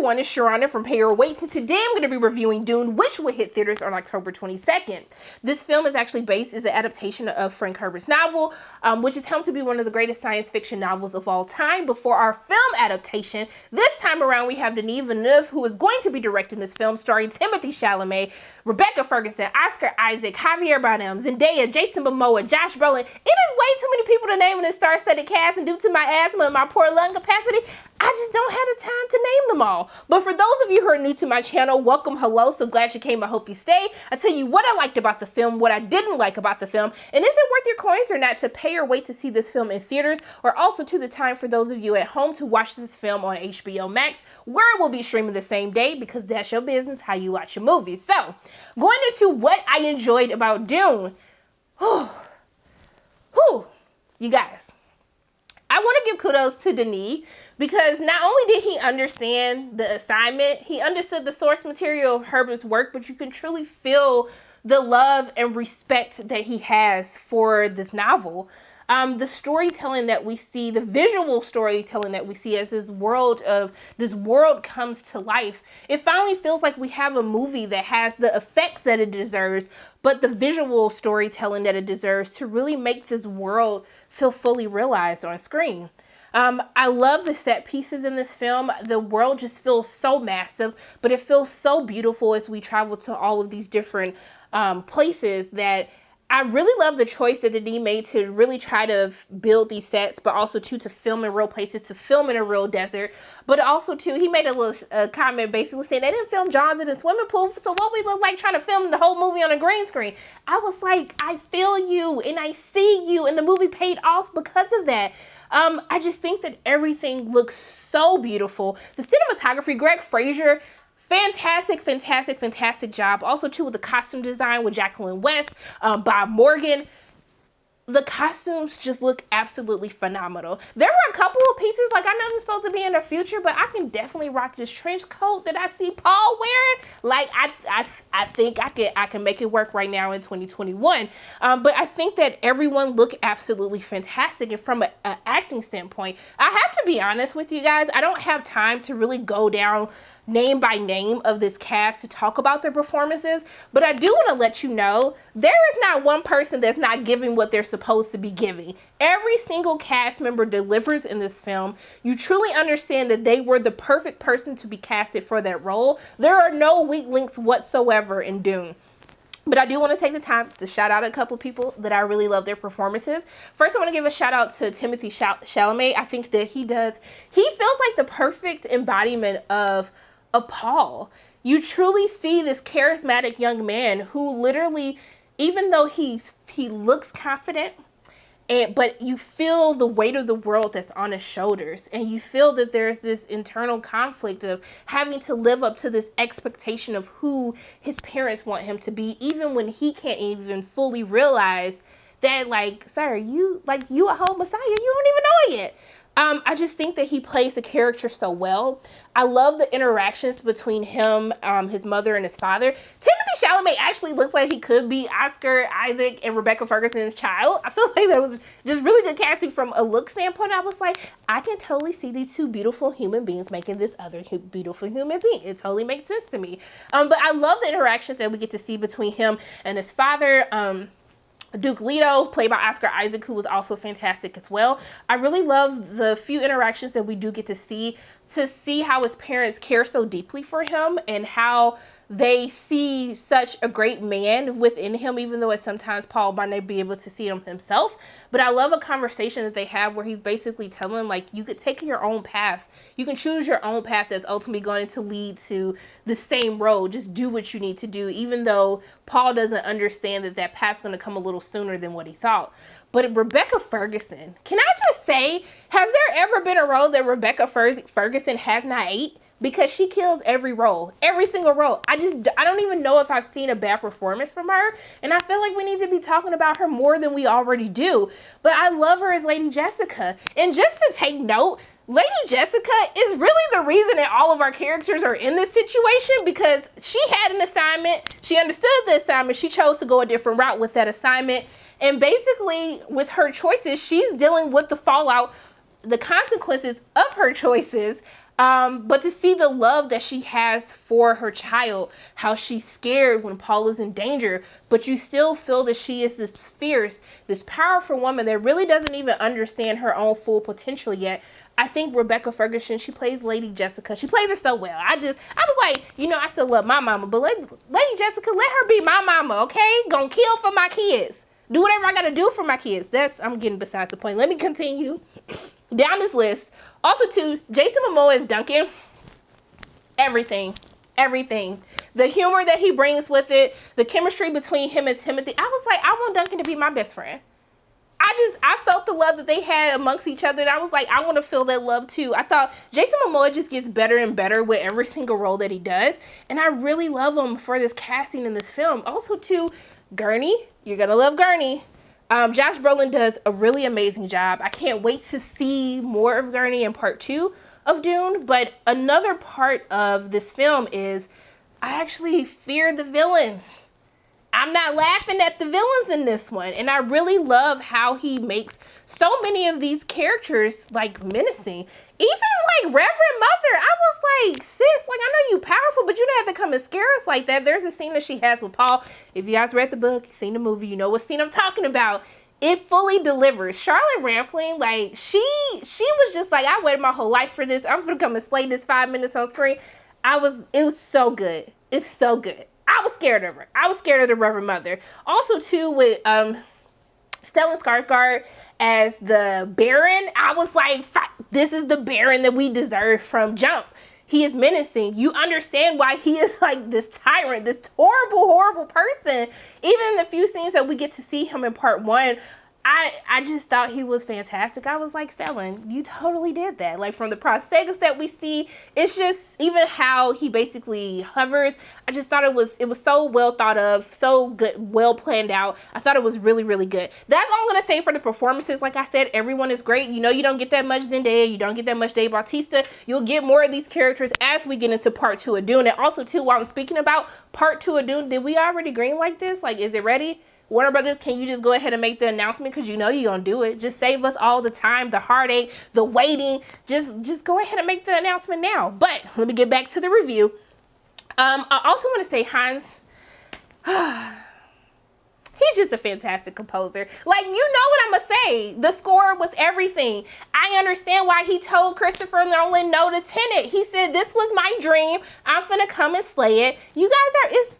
everyone, it's Sharana from Pay Your Weight, and today I'm going to be reviewing Dune, which will hit theaters on October 22nd. This film is actually is an adaptation of Frank Herbert's novel, which is held to be one of the greatest science fiction novels of all time. But for our film adaptation, this time around we have Denis Villeneuve, who is going to be directing this film, starring Timothée Chalamet, Rebecca Ferguson, Oscar Isaac, Javier Bardem, Zendaya, Jason Momoa, Josh Brolin. It is way too many people to name in this star-studded cast, and due to my asthma and my poor lung capacity, I just don't have the time to name them all. But for those of you who are new to my channel, welcome, hello, so glad you came, I hope you stay. I'll tell you what I liked about the film, what I didn't like about the film, and is it worth your coins or not to pay or wait to see this film in theaters, or also to the time for those of you at home to watch this film on HBO Max, where it will be streaming the same day, because that's your business, how you watch your movies. So, going into what I enjoyed about Dune, you guys, I want to give kudos to Denis, because not only did he understand the assignment, he understood the source material of Herbert's work, but you can truly feel the love and respect that he has for this novel. The storytelling that we see, the visual storytelling that we see as this world comes to life, it finally feels like we have a movie that has the effects that it deserves, but the visual storytelling that it deserves to really make this world feel fully realized on screen. I love the set pieces in this film. The world just feels so massive, but it feels so beautiful as we travel to all of these different places that I really love the choice that Denis made to really try to build these sets, but also to film in real places, to film in a real desert. But also he made a little comment basically saying they didn't film Johns in a swimming pool, so what we look like trying to film the whole movie on a green screen. I was like, I feel you and I see you, and the movie paid off because of that. I just think that everything looks so beautiful. The cinematography, Greg Fraser, fantastic job. Also, too, with the costume design with Jacqueline West, Bob Morgan. The costumes just look absolutely phenomenal. There were a couple of pieces, like I know this is supposed to be in the future, but I can definitely rock this trench coat that I see Paul wearing. Like, I think I can make it work right now in 2021. But I think that everyone looked absolutely fantastic. And from an acting standpoint, I have to be honest with you guys, I don't have time to really go down name by name of this cast to talk about their performances, but I do want to let you know there is not one person that's not giving what they're supposed to be giving. Every single cast member delivers in this film. You truly understand that they were the perfect person to be casted for that role. There are no weak links whatsoever in Dune. But I do want to take the time to shout out a couple people that I really love their performances. First, I want to give a shout out to Timothée Chalamet. I think that he feels like the perfect embodiment of Paul. You truly see this charismatic young man who literally, even though he looks confident, but you feel the weight of the world that's on his shoulders, and you feel that there's this internal conflict of having to live up to this expectation of who his parents want him to be, even when he can't even fully realize that, like, sir, you a whole messiah, you don't even know it yet. I just think that he plays the character so well. I love the interactions between him, his mother, and his father. Timothée Chalamet actually looks like he could be Oscar Isaac and Rebecca Ferguson's child. I feel like that was just really good casting from a look standpoint. I was like, I can totally see these two beautiful human beings making this other beautiful human being. It totally makes sense to me. But I love the interactions that we get to see between him and his father. Duke Leto, played by Oscar Isaac, who was also fantastic as well. I really love the few interactions that we do get to see how his parents care so deeply for him and how they see such a great man within him, even though sometimes Paul might not be able to see him himself. But I love a conversation that they have where he's basically telling him, like, you could take your own path. You can choose your own path that's ultimately going to lead to the same road. Just do what you need to do, even though Paul doesn't understand that path's going to come a little sooner than what he thought. But Rebecca Ferguson, can I just say, has there ever been a role that Rebecca Ferguson has not ate? Because she kills every role, every single role. I don't even know if I've seen a bad performance from her. And I feel like we need to be talking about her more than we already do. But I love her as Lady Jessica. And just to take note, Lady Jessica is really the reason that all of our characters are in this situation, because she had an assignment. She understood the assignment. She chose to go a different route with that assignment. And basically, with her choices, she's dealing with the fallout, the consequences of her choices. But to see the love that she has for her child, how she's scared when Paul is in danger, but you still feel that she is this fierce, this powerful woman that really doesn't even understand her own full potential yet. I think Rebecca Ferguson, she plays Lady Jessica. She plays her so well. I was like, I still love my mama, but Lady Jessica, let her be my mama, okay? Gonna kill for my kids. Do whatever I gotta do for my kids. I'm getting besides the point. Let me continue down this list. Also, too, Jason Momoa is Duncan. Everything. The humor that he brings with it, the chemistry between him and Timothy. I was like, I want Duncan to be my best friend. I felt the love that they had amongst each other, and I was like, I want to feel that love too. I thought Jason Momoa just gets better and better with every single role that he does, and I really love him for this casting in this film. Also, too, Gurney, you're gonna love Gurney. Josh Brolin does a really amazing job. I can't wait to see more of Gurney in part 2 of Dune, but another part of this film is I actually fear the villains. I'm not laughing at the villains in this one. And I really love how he makes so many of these characters like menacing. Even like Reverend Mother, I was like, sis, like I know you powerful, but you don't have to come and scare us like that. There's a scene that she has with Paul. If you guys read the book, seen the movie, you know what scene I'm talking about. It fully delivers. Charlotte Rampling, like she was just like, I waited my whole life for this. I'm gonna come and slay this 5 minutes on screen. It was so good. It's so good. I was scared of her. I was scared of the Reverend Mother. Also, too, with Stellan Skarsgård as the Baron, I was like, this is the Baron that we deserve from jump. He is menacing. You understand why he is like this tyrant, this horrible, horrible person. Even in the few scenes that we get to see him in part 1, I just thought he was fantastic. I was like, Stellan, you totally did that. Like from the prosthetics that we see, it's just even how he basically hovers. I just thought it was so well thought of, so good, well planned out. I thought it was really, really good. That's all I'm gonna say for the performances. Like I said, everyone is great. You don't get that much Zendaya, you don't get that much Dave Bautista. You'll get more of these characters as we get into part 2 of Dune. And also too, while I'm speaking about part 2 of Dune, did we already greenlight this? Like, is it ready? Warner Brothers, can you just go ahead and make the announcement? Because you're going to do it. Just save us all the time, the heartache, the waiting. Just go ahead and make the announcement now. But let me get back to the review. I also want to say Hans, he's just a fantastic composer. Like, you know what I'm going to say. The score was everything. I understand why he told Christopher Nolan no to Tenet. He said, this was my dream. I'm finna come and slay it. You guys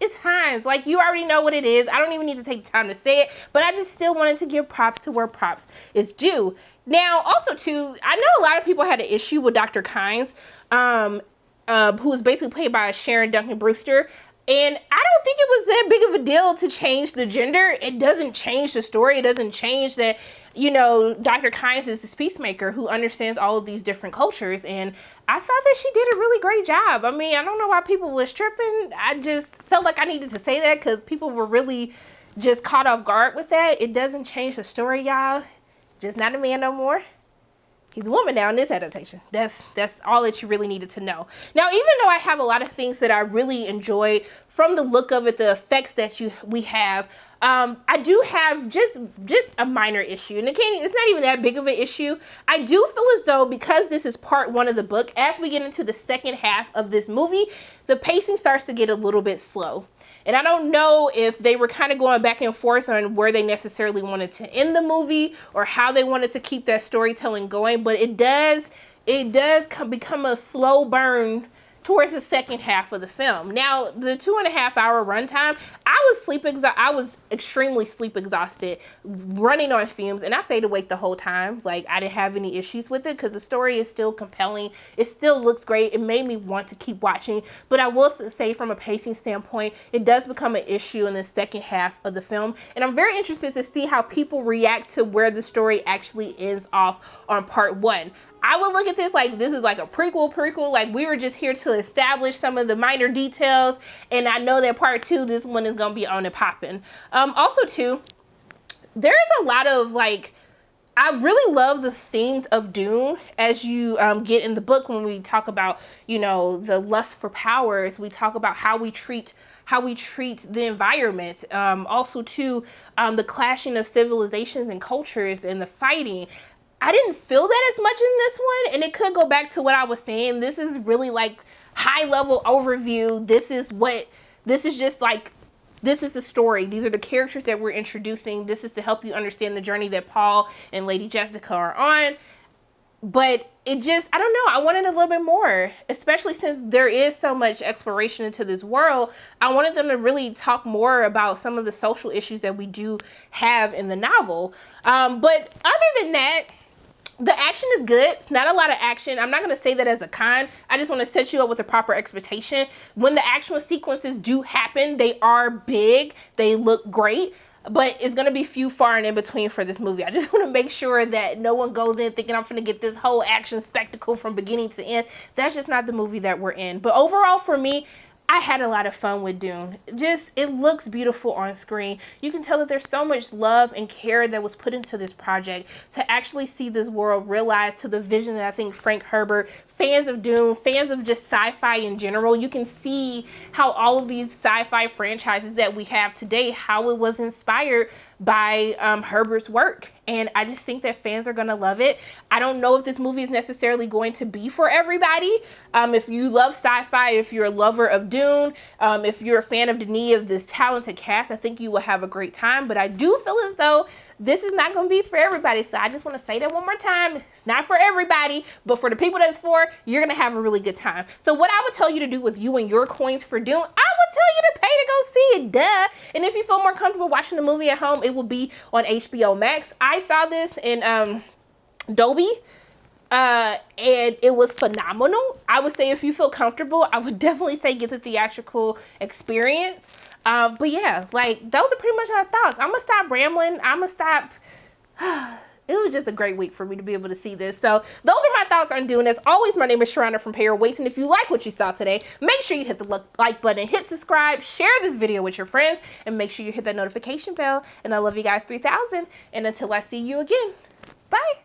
it's Hines. Like, you already know what it is. I don't even need to take the time to say it, but I just still wanted to give props to where props is due. Now, also, too, I know a lot of people had an issue with Dr. Kynes, who was basically played by Sharon Duncan Brewster, and I don't think it was that big of a deal to change the gender. It doesn't change the story. It doesn't change that, Dr. Kynes is this peacemaker who understands all of these different cultures, and I thought that she did a really great job. I mean, I don't know why people was tripping. I just felt like I needed to say that because people were really just caught off guard with that. It doesn't change the story, y'all. Just not a man no more. He's a woman now in this adaptation. That's all that you really needed to know. Now, even though I have a lot of things that I really enjoy from the look of it, the effects that we have, I do have just a minor issue. And again, it's not even that big of an issue. I do feel as though because this is part 1 of the book, as we get into the second half of this movie, the pacing starts to get a little bit slow. And I don't know if they were kind of going back and forth on where they necessarily wanted to end the movie or how they wanted to keep that storytelling going. But it does become a slow burn towards the second half of the film. Now, the 2.5 hour runtime, I was extremely sleep exhausted running on fumes, and I stayed awake the whole time. Like, I didn't have any issues with it because the story is still compelling. It still looks great. It made me want to keep watching, but I will say from a pacing standpoint, it does become an issue in the second half of the film, and I'm very interested to see how people react to where the story actually ends off on part 1. I would look at this like this is like a prequel. Like, we were just here to establish some of the minor details. And I know that part 2, this one is going to be on and popping. Also, too, there's a lot of, like, I really love the themes of Dune as you get in the book when we talk about, the lust for powers. We talk about how we treat the environment. Also, too, the clashing of civilizations and cultures and the fighting. I didn't feel that as much in this one, and it could go back to what I was saying. This is really like high level overview. This is just like, this is the story. These are the characters that we're introducing. This is to help you understand the journey that Paul and Lady Jessica are on. But it just, I don't know, I wanted a little bit more, especially since there is so much exploration into this world. I wanted them to really talk more about some of the social issues that we do have in the novel. But other than that, the action is good. It's not a lot of action. I'm not going to say that as a con. I just want to set you up with a proper expectation. When the actual sequences do happen, they are big. They look great. But it's going to be few, far, and in between for this movie. I just want to make sure that no one goes in thinking I'm going to get this whole action spectacle from beginning to end. That's just not the movie that we're in. But overall, for me, I had a lot of fun with Dune. Just, it looks beautiful on screen. You can tell that there's so much love and care that was put into this project to actually see this world realized to the vision that I think Frank Herbert, fans of Dune, fans of just sci-fi in general, you can see how all of these sci-fi franchises that we have today, how it was inspired by Herbert's work. And I just think that fans are going to love it. I don't know if this movie is necessarily going to be for everybody. If you love sci-fi, if you're a lover of Dune, if you're a fan of Denis, of this talented cast, I think you will have a great time. But I do feel as though this is not going to be for everybody. So I just want to say that one more time. It's not for everybody, but for the people that it's for, you're going to have a really good time. So what I would tell you to do with you and your coins for Dune, I would tell you to pay to go see it, duh. And if you feel more comfortable watching the movie at home, it will be on HBO Max. I saw this in Dolby, and it was phenomenal. I would say if you feel comfortable, I would definitely say get the theatrical experience. But yeah, like, those are pretty much our thoughts. I'm gonna stop rambling. I'm gonna stop. It was just a great week for me to be able to see this. So those are my thoughts on Dune. As always, my name is Sharona from Pay Your Weights. And if you like what you saw today, make sure you hit the like button, hit subscribe, share this video with your friends, and make sure you hit that notification bell. And I love you guys 3000. And until I see you again, bye.